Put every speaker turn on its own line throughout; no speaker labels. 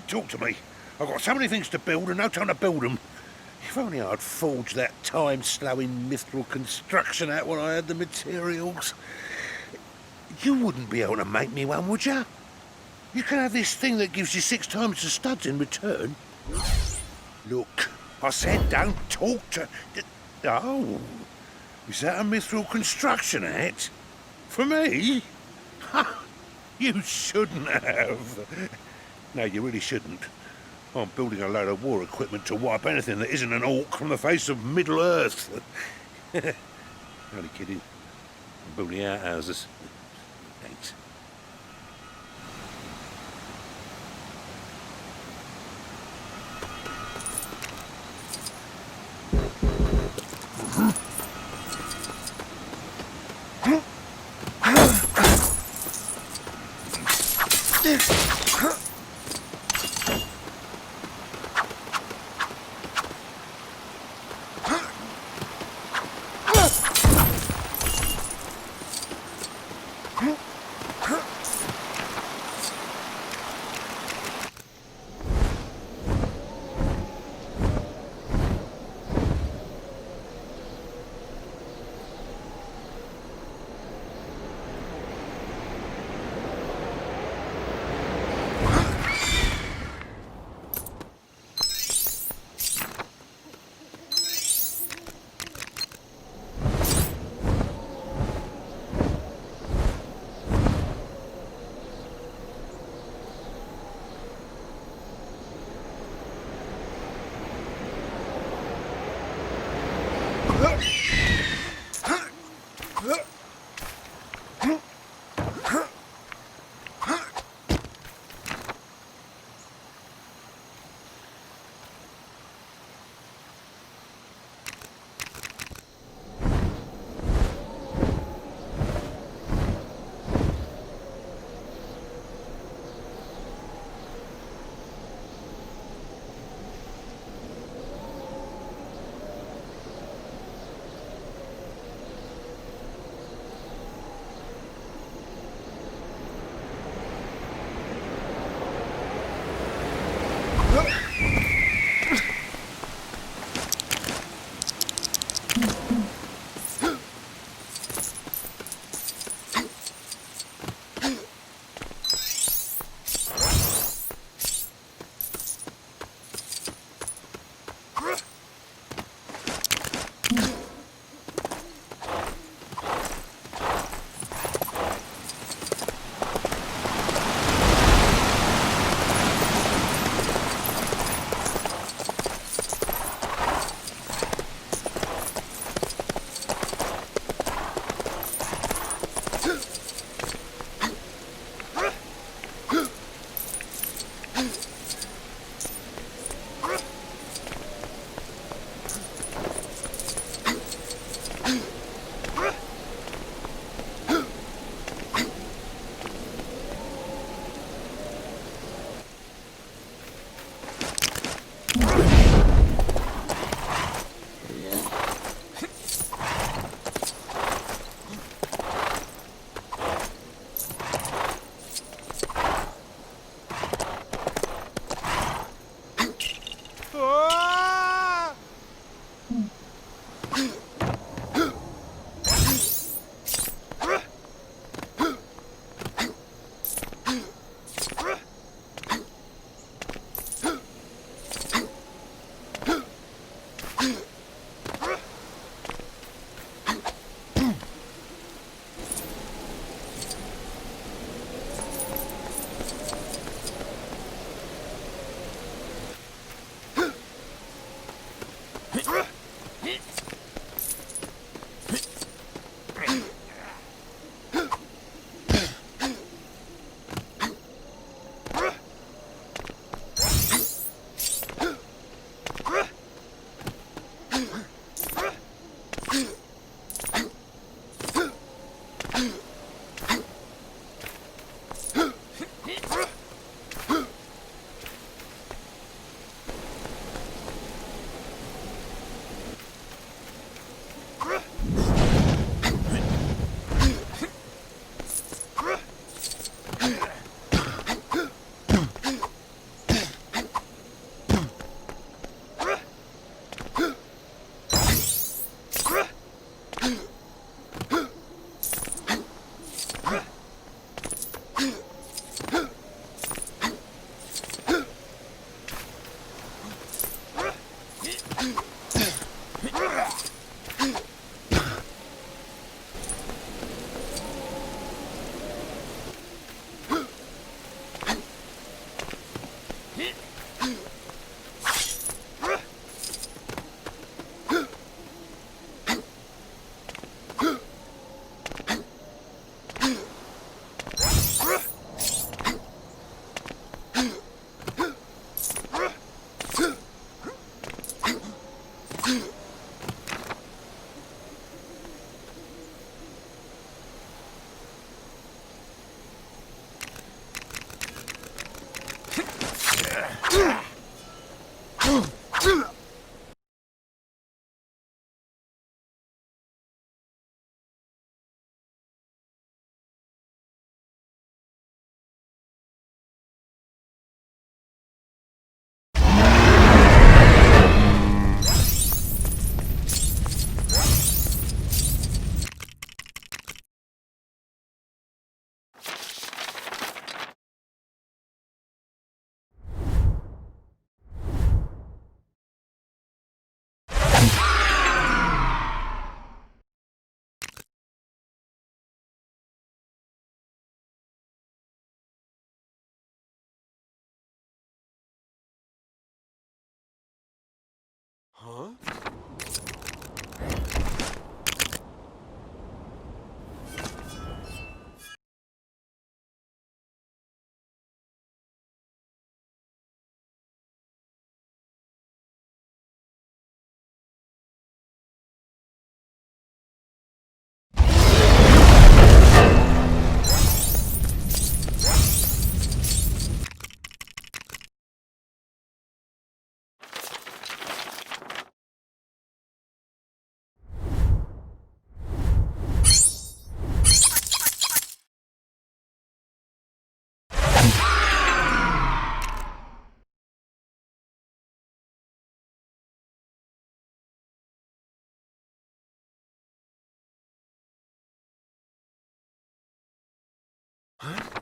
talk to me. I've got so many things to build and no time to build them. If only I'd forged that time-slowing mithril construction out when I had the materials. You wouldn't be able to make me one, would you? You can have this thing that gives you 6 times the studs in return. Look, I said don't talk to... Oh, is that a mithril construction hat? For me? Ha! You shouldn't have. No, you really shouldn't. I'm building a load of war equipment to wipe anything that isn't an orc from the face of Middle-earth. Only kidding. I'm building outhouses. Thanks.
Huh?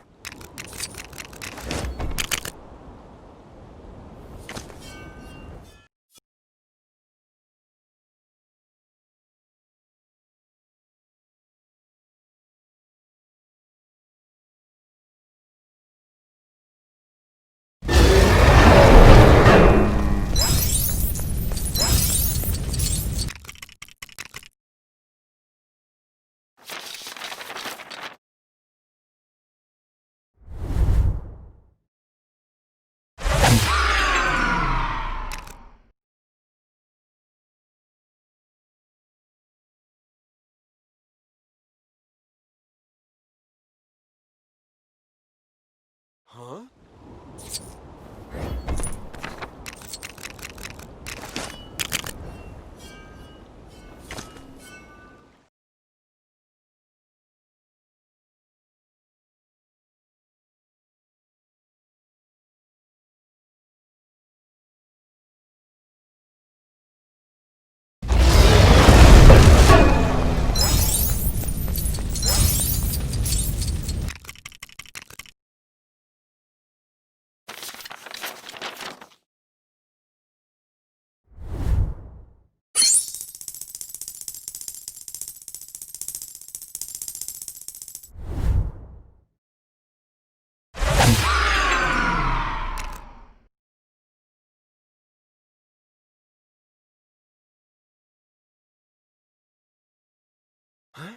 Huh? Huh?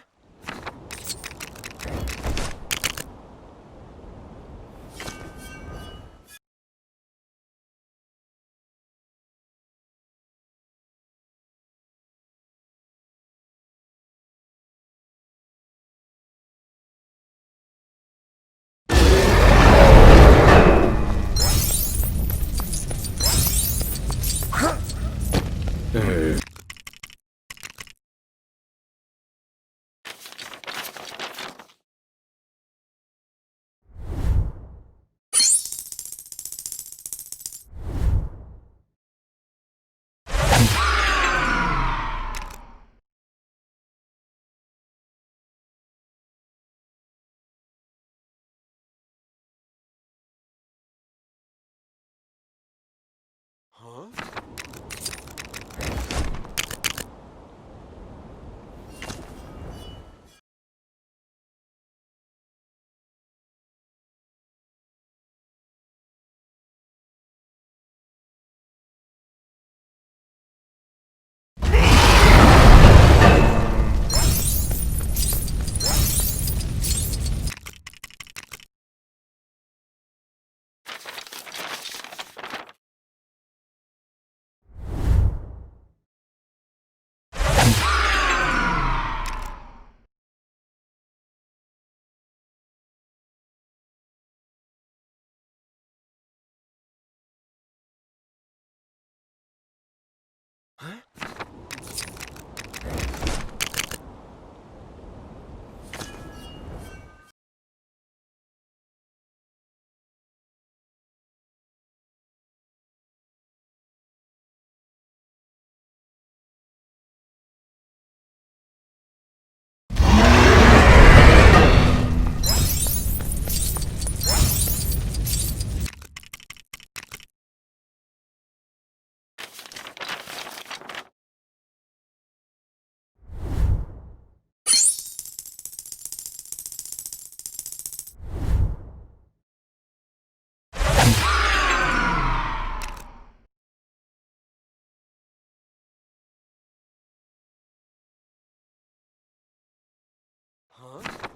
Huh?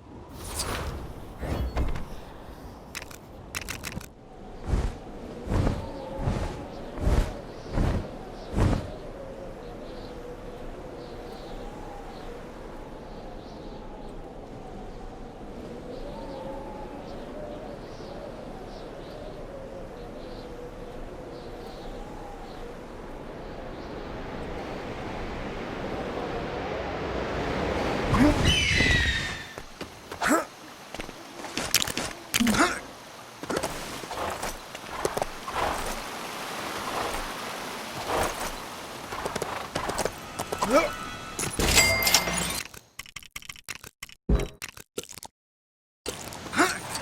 Huh?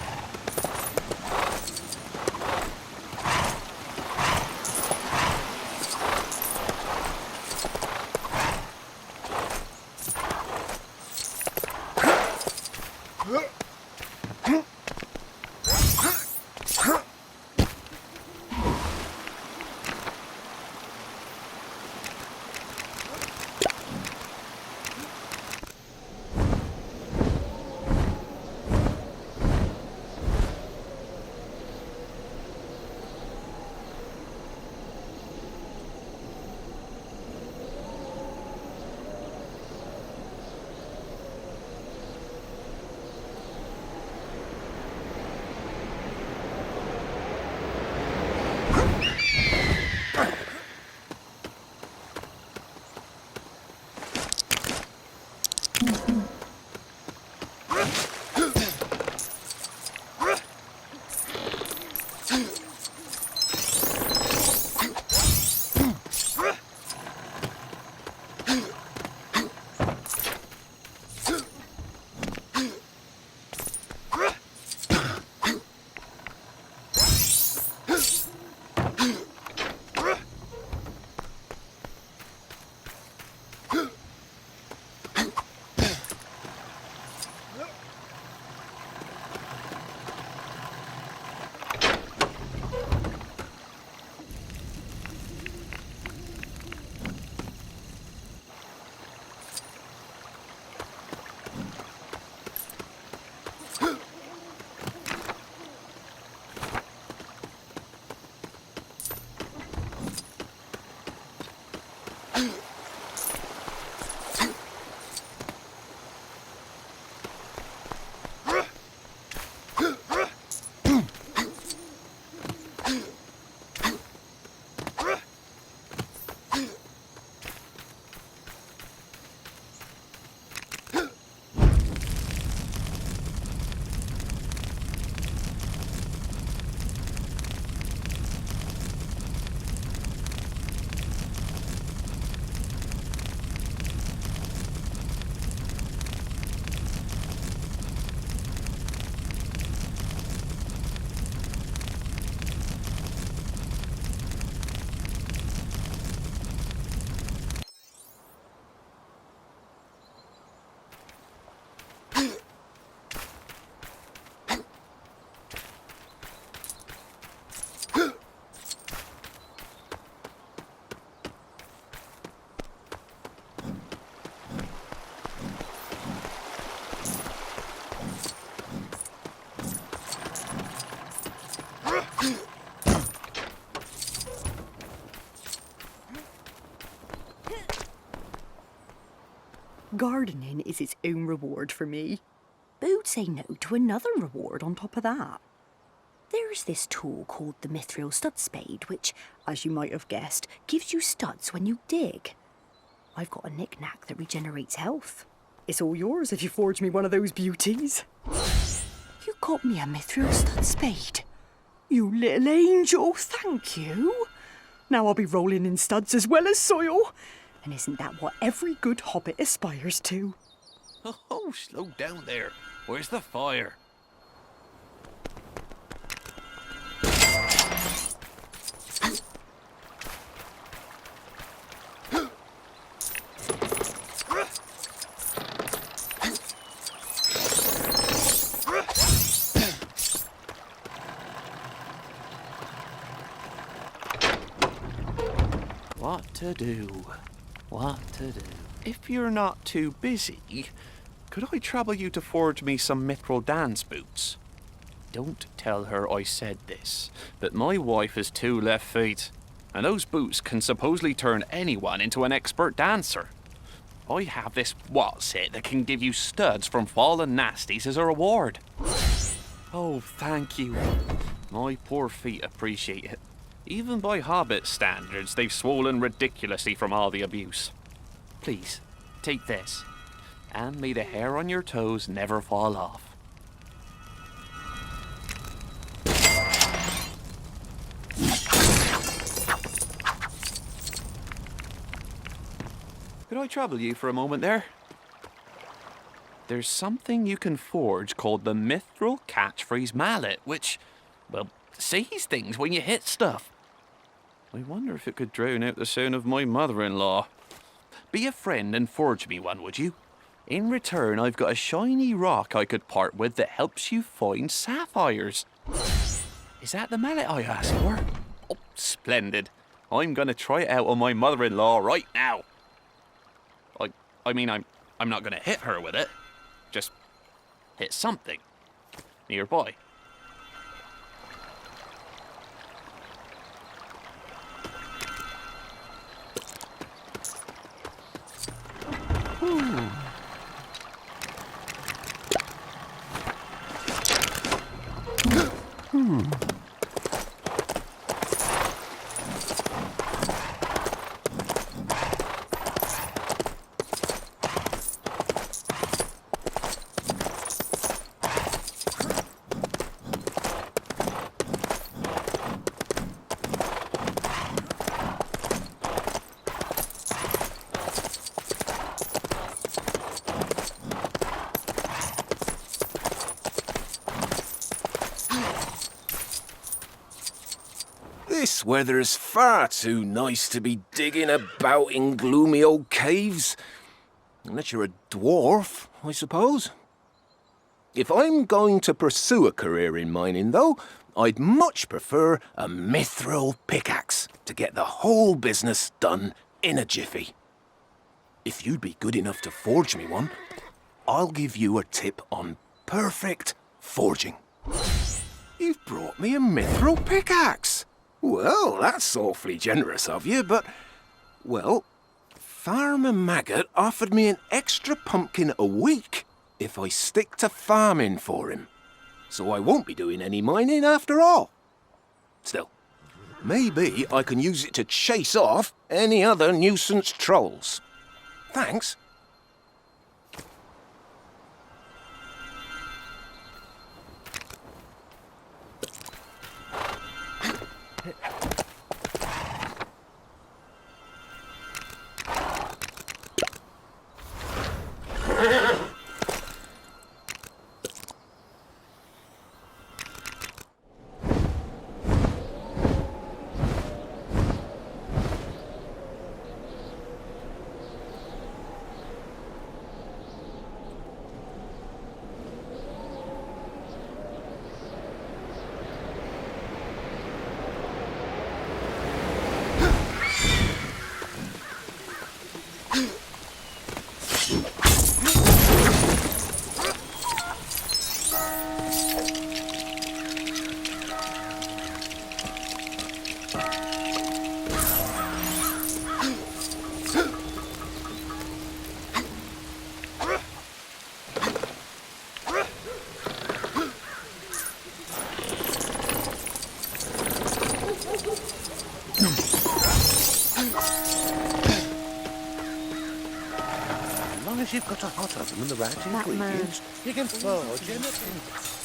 Gardening is its own reward for me. But who'd say no to another reward on top of that? There's this tool called the Mithril Stud Spade, which, as you might have guessed, gives you studs when you dig. I've got a knick-knack that regenerates health. It's all yours if you forge me one of those beauties. You got me a Mithril Stud Spade. You little angel, thank you. Now I'll be rolling in studs as well as soil. And isn't that what every good hobbit aspires to?
Oh, slow down there. Where's the fire? What to do? What to do? If you're not too busy, could I trouble you to forge me some mithril dance boots? Don't tell her I said this, but my wife has 2 left feet, and those boots can supposedly turn anyone into an expert dancer. I have this what's it that can give you studs from fallen nasties as a reward. Oh, thank you. My poor feet appreciate it. Even by Hobbit standards, they've swollen ridiculously from all the abuse. Please, take this, and may the hair on your toes never fall off. Could I trouble you for a moment there? There's something you can forge called the Mithril Catchphrase Mallet, which, well, sees things when you hit stuff. I wonder if it could drown out the sound of my mother-in-law. Be a friend and forge me one, would you? In return, I've got a shiny rock I could part with that helps you find sapphires. Is that the mallet I asked for? Oh, splendid. I'm gonna try it out on my mother-in-law right now. I mean, I'm not gonna hit her with it. Just hit something nearby.
This weather's far too nice to be digging about in gloomy old caves. Unless you're a dwarf, I suppose. If I'm going to pursue a career in mining, though, I'd much prefer a mithril pickaxe to get the whole business done in a jiffy. If you'd be good enough to forge me one, I'll give you a tip on perfect forging. You've brought me a mithril pickaxe. Well, that's awfully generous of you, but, well, Farmer Maggot offered me an extra pumpkin a week if I stick to farming for him. So I won't be doing any mining after all. Still, maybe I can use it to chase off any other nuisance trolls. Thanks.
as you've got a hot oven and the right
That man.
ingredients, you can forge anything.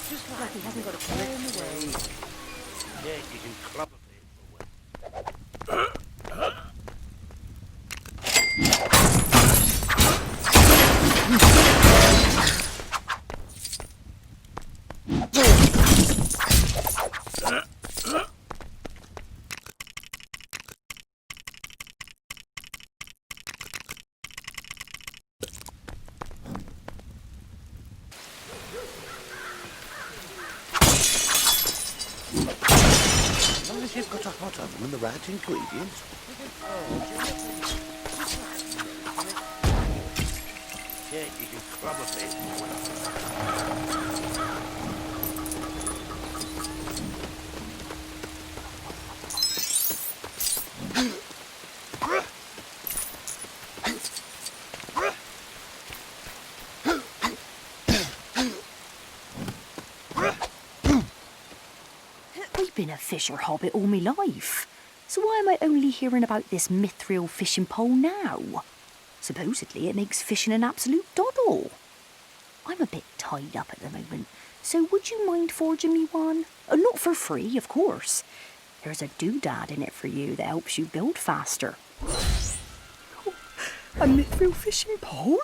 Just like
He hasn't got a care in the world.
Yeah, you can club a bit. As long as you've got a hot oven and the right ingredients, you can forge anything. Just like yeah, you can club a bit.
I've been a fisher hobbit all my life. So why am I only hearing about this mithril fishing pole now? Supposedly it makes fishing an absolute doddle. I'm a bit tied up at the moment, so would you mind forging me one? Not for free, of course. There's a doodad in it for you that helps you build faster. A mithril fishing pole?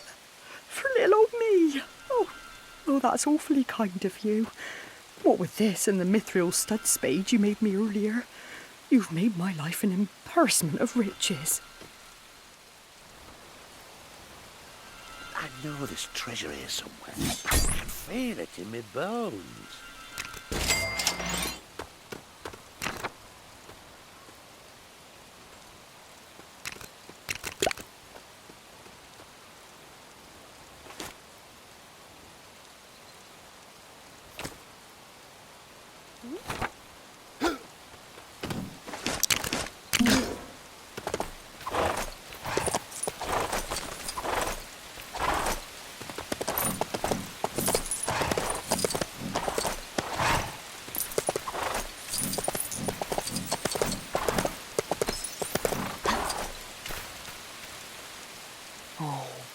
For little old me? Oh, that's awfully kind of you. What with this and the mithril stud spade you made me earlier, you've made my life an embarrassment of riches.
I know there's treasure here somewhere. I can feel it in my bones.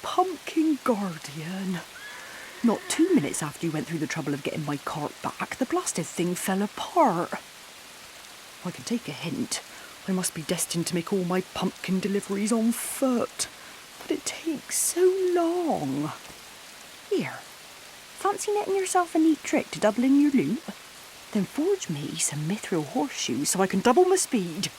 Pumpkin Guardian. Not 2 minutes after you went through the trouble of getting my cart back, the blasted thing fell apart. I can take a hint. I must be destined to make all my pumpkin deliveries on foot. But it takes so long. Here, fancy netting yourself a neat trick to double in your loot? Then forge me some mithril horseshoes so I can double my speed.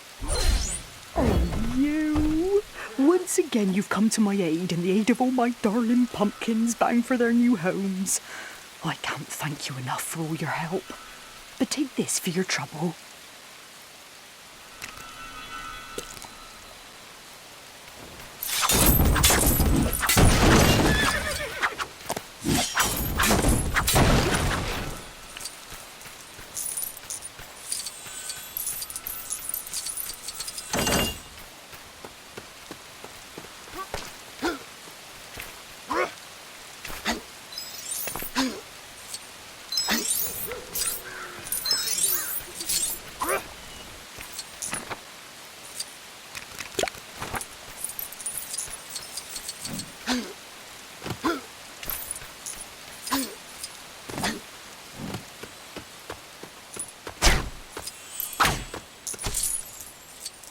Oh, you! Once again you've come to my aid and the aid of all my darling pumpkins bound for their new homes. I can't thank you enough for all your help. But take this for your trouble.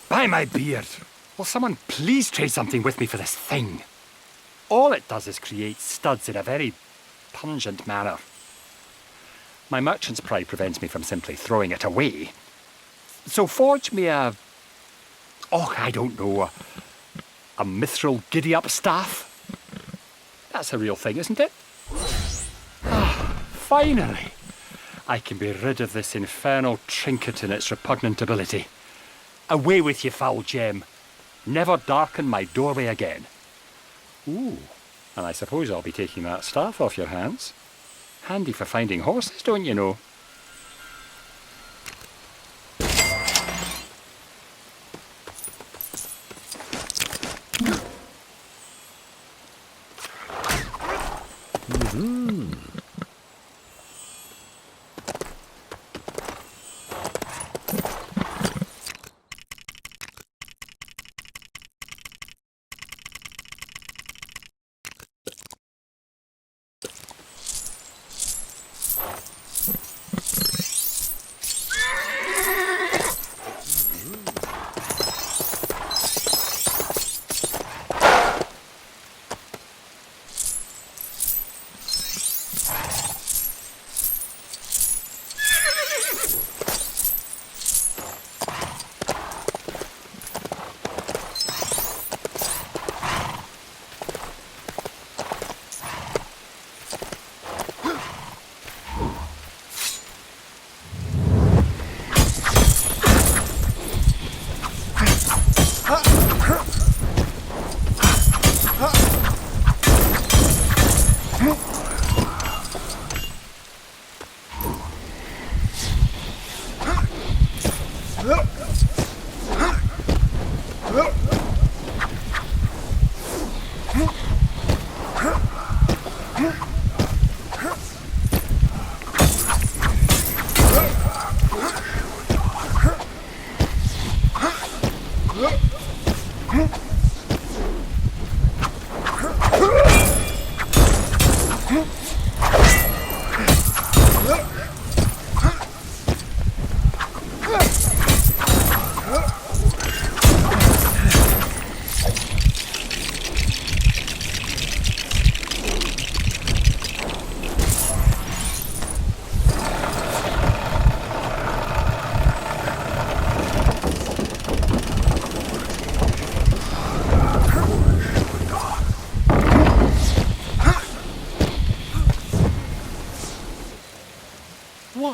By my beard, will someone please trade something with me for this thing? All it does is create studs in a very pungent manner. My merchant's pride prevents me from simply throwing it away. So forge me I don't know, a mithril giddy-up staff? That's a real thing, isn't it? Finally! I can be rid of this infernal trinket and its repugnant ability. Away with you, foul gem. Never darken my doorway again. Ooh, and I suppose I'll be taking that staff off your hands. Handy for finding horses, don't you know?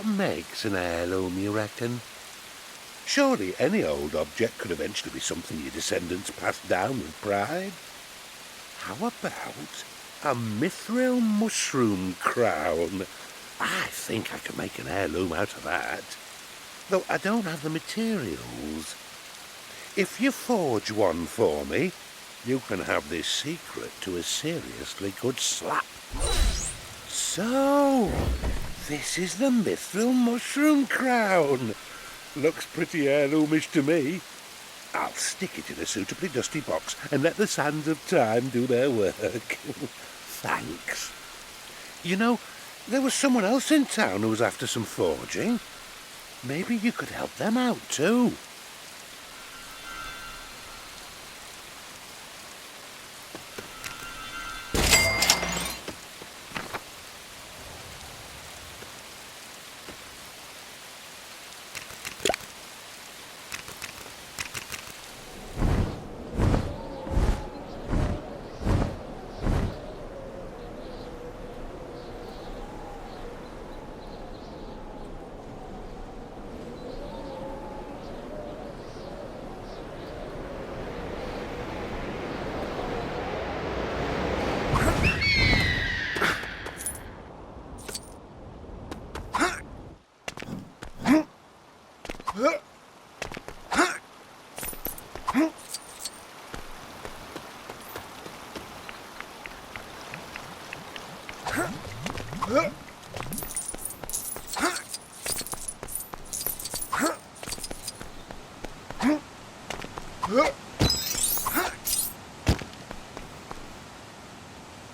What makes an heirloom, you reckon? Surely any old object could eventually be something your descendants pass down with pride. How about a mithril mushroom crown? I think I could make an heirloom out of that. Though I don't have the materials. If you forge one for me, you can have this secret to a seriously good slap. So, this is the mithril mushroom crown. Looks pretty heirloomish to me. I'll stick it in a suitably dusty box and let the sands of time do their work. Thanks. You know, there was someone else in town who was after some forging. Maybe you could help them out too.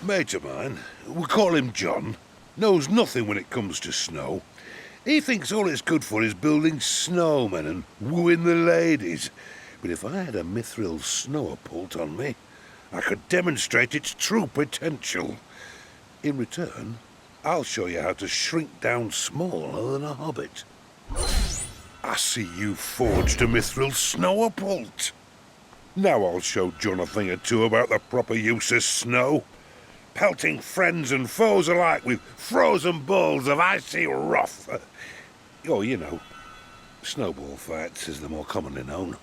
Mate of mine, we call him John, knows nothing when it comes to snow. He thinks all it's good for is building snowmen and wooing the ladies. But if I had a mithril snowpult on me, I could demonstrate its true potential. In return, I'll show you how to shrink down smaller than a hobbit. I see you forged a mithril snowpult. Now I'll show John a thing or two about the proper use of snow. Pelting friends and foes alike with frozen balls of icy wrath. Oh, you know, snowball fights as they're more commonly known.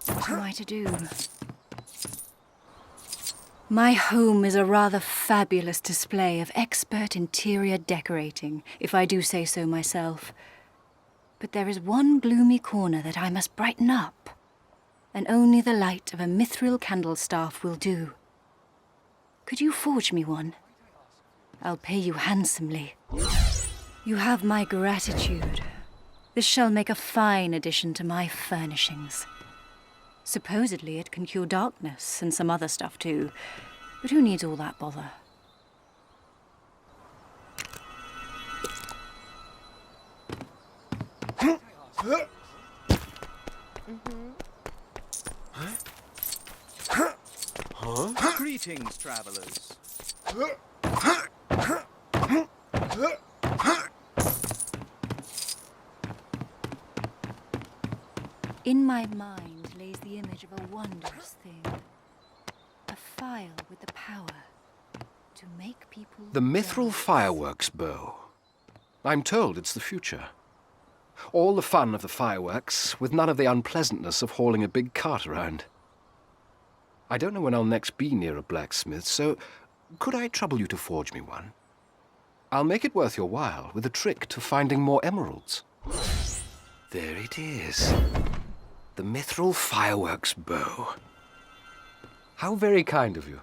What am I to do? My home is a rather fabulous display of expert interior decorating, if I do say so myself. But there is one gloomy corner that I must brighten up, and only the light of a mithril candlestaff will do. Could you forge me one? I'll pay you handsomely. You have my gratitude. This shall make a fine addition to my furnishings. Supposedly it can cure darkness and some other stuff too, but who needs all that bother?
Greetings, travelers.
In my mind lays the image of a wondrous thing. A file with the power to make people...
The mithril fireworks bow. I'm told it's the future. All the fun of the fireworks, with none of the unpleasantness of hauling a big cart around. I don't know when I'll next be near a blacksmith, so could I trouble you to forge me one? I'll make it worth your while with a trick to finding more emeralds. There it is. The mithril fireworks bow. How very kind of you.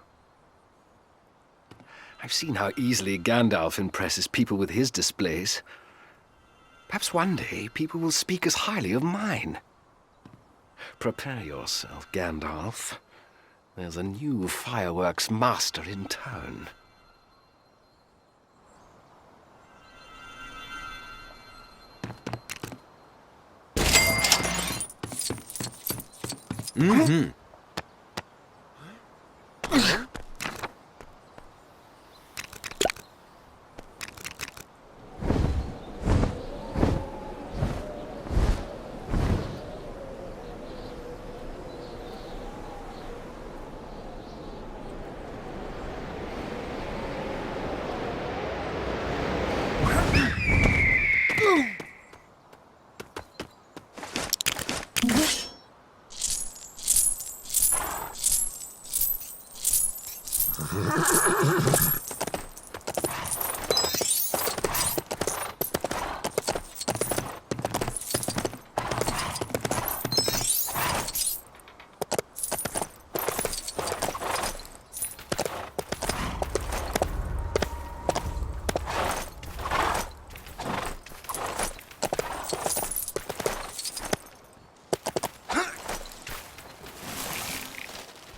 I've seen how easily Gandalf impresses people with his displays. Perhaps one day people will speak as highly of mine. Prepare yourself, Gandalf. There's a new fireworks master in town.
Mm-hmm.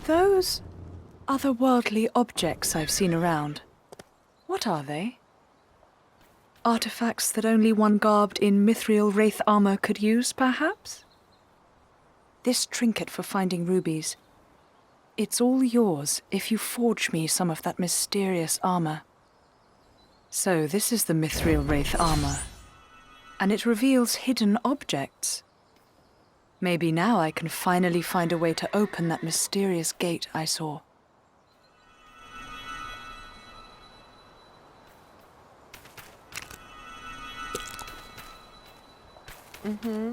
Those otherworldly objects I've seen around, what are they? Artifacts that only one garbed in mithril wraith armor could use, perhaps? This trinket for finding rubies, it's all yours if you forge me some of that mysterious armor. So this is the mithril wraith armor, and it reveals hidden objects. Maybe now I can finally find a way to open that mysterious gate I saw.
Huh?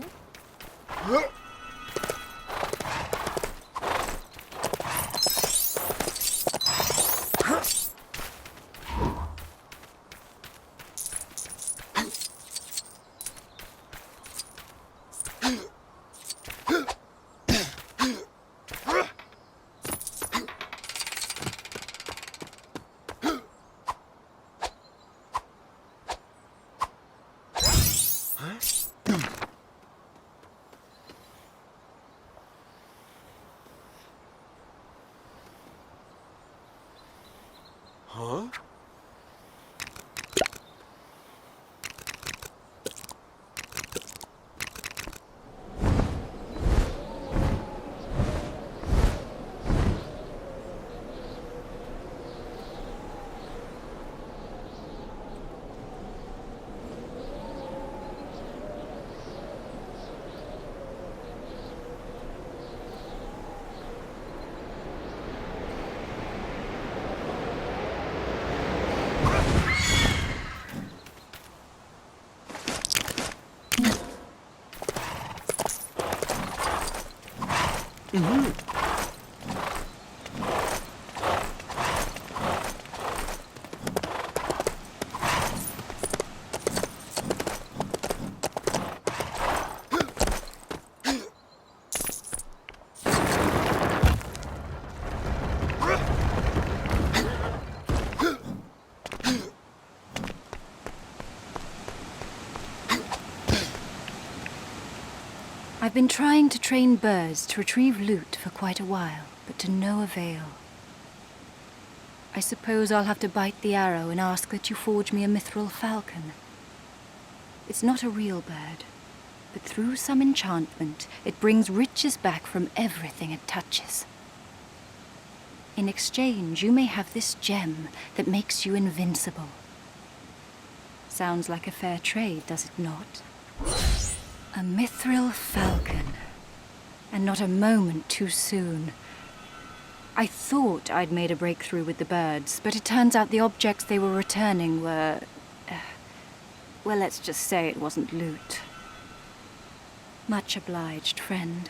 I've been trying to train birds to retrieve loot for quite a while, but to no avail. I suppose I'll have to bite the arrow and ask that you forge me a mithril falcon. It's not a real bird, but through some enchantment, it brings riches back from everything it touches. In exchange, you may have this gem that makes you invincible. Sounds like a fair trade, does it not? A mithril falcon, and not a moment too soon. I thought I'd made a breakthrough with the birds, but it turns out the objects they were returning were... well, let's just say it wasn't loot. Much obliged, friend.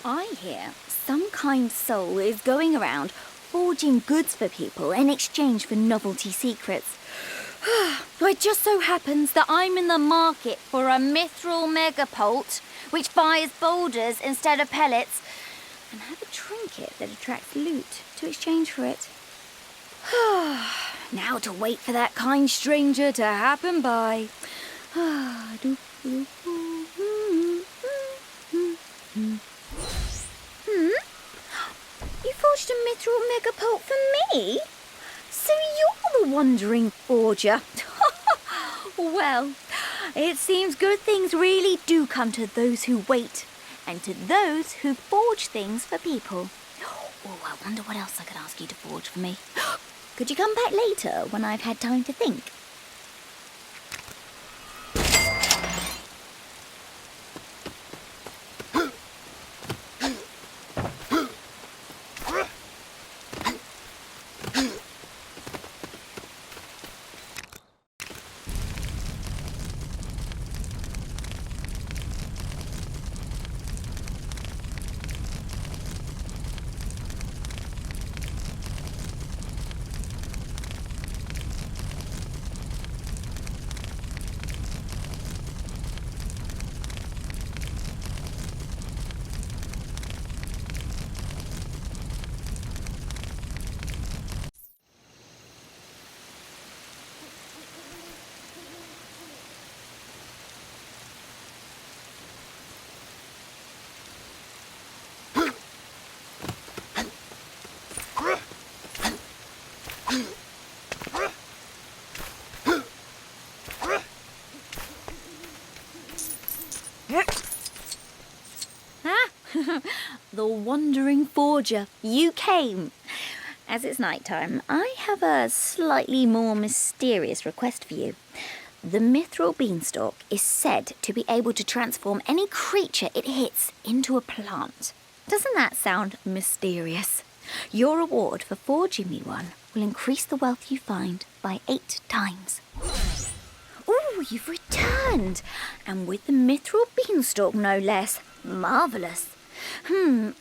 I hear some kind soul is going around forging goods for people in exchange for novelty secrets. It just so happens that I'm in the market for a mithril megapult, which fires boulders instead of pellets, and have a trinket that attracts loot to exchange for it. Now to wait for that kind stranger to happen by. You forged a mithril megapult for me? So you're the wandering forger. Well, it seems good things really do come to those who wait, and to those who forge things for people. Oh, I wonder what else I could ask you to forge for me. Could you come back later when I've had time to think? The wandering forger, you came. As it's night time, I have a slightly more mysterious request for you. The mithril beanstalk is said to be able to transform any creature it hits into a plant. Doesn't that sound mysterious? Your reward for forging me one will increase the wealth you find by 8 times. Ooh, you've returned! And with the mithril beanstalk, no less. Marvellous. I'm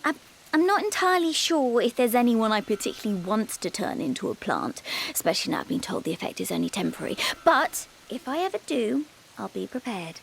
not entirely sure if there's anyone I particularly want to turn into a plant, especially now I've been told the effect is only temporary. But if I ever do, I'll be prepared.